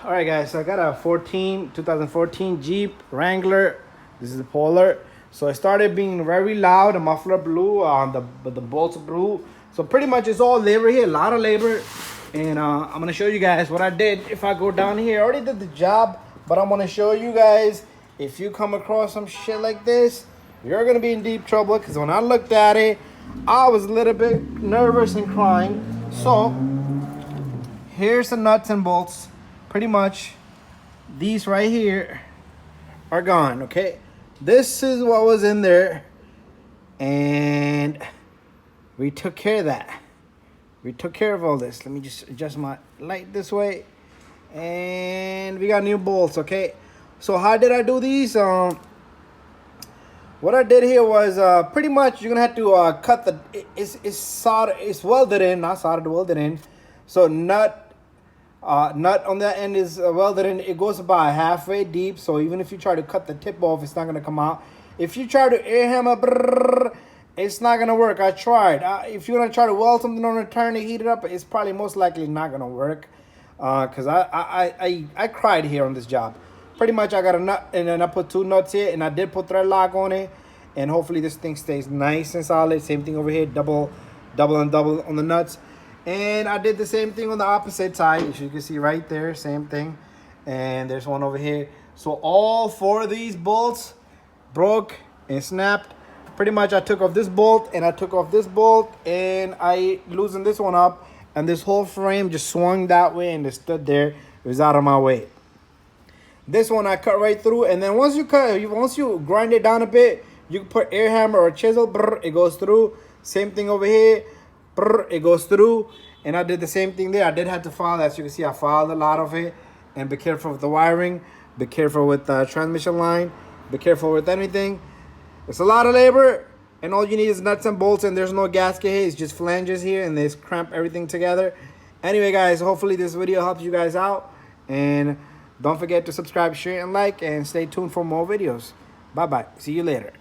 All right, guys, so I got a 2014 Jeep Wrangler. This is the Polar. So it started being very loud. The muffler blew, the bolts blew. So pretty much it's all labor here, a lot of labor. And I'm gonna show you guys what I did. If I go down here, I already did the job, but I'm gonna show you guys, if you come across some shit like this, you're gonna be in deep trouble. Because when I looked at it, I was a little bit nervous and crying. So here's the nuts and bolts. Pretty much these right here are gone. Okay, this is what was in there, and we took care of that. We took care of all this. Let me just adjust my light this way, and we got new bolts. Okay, so how did I do these? What I did here was pretty much you're gonna have to cut the it's soldered, it's welded in, not soldered, welded in. So nut on that end is welded in. It goes about halfway deep, so even if you try to cut the tip off, it's not gonna come out. If you try to air hammer, it's not gonna work. I tried. If you're gonna try to weld something on a turn to heat it up, it's probably most likely not gonna work. Cause I cried here on this job. Pretty much I got a nut, and then I put two nuts here, and I did put thread lock on it, and hopefully this thing stays nice and solid. Same thing over here, double and double on the nuts. And I did the same thing on the opposite side, as you can see right there, same thing. And there's one over here. So all four of these bolts broke and snapped. Pretty much I took off this bolt and I took off this bolt, and I loosened this one up, and this whole frame just swung that way and it stood there. It was out of my way. This one I cut right through, and then once you grind it down a bit, you can put air hammer or chisel, it goes through. Same thing over here. It goes through, and I did the same thing there. I did have to file, as you can see, I filed a lot of it. And be careful with the wiring, be careful with the transmission line, be careful with anything. It's a lot of labor, and all you need is nuts and bolts, and there's no gasket here. It's just flanges here, and they cramp everything together. Anyway, guys, hopefully this video helps you guys out, and don't forget to subscribe, share, and like, and stay tuned for more videos. Bye bye, see you later.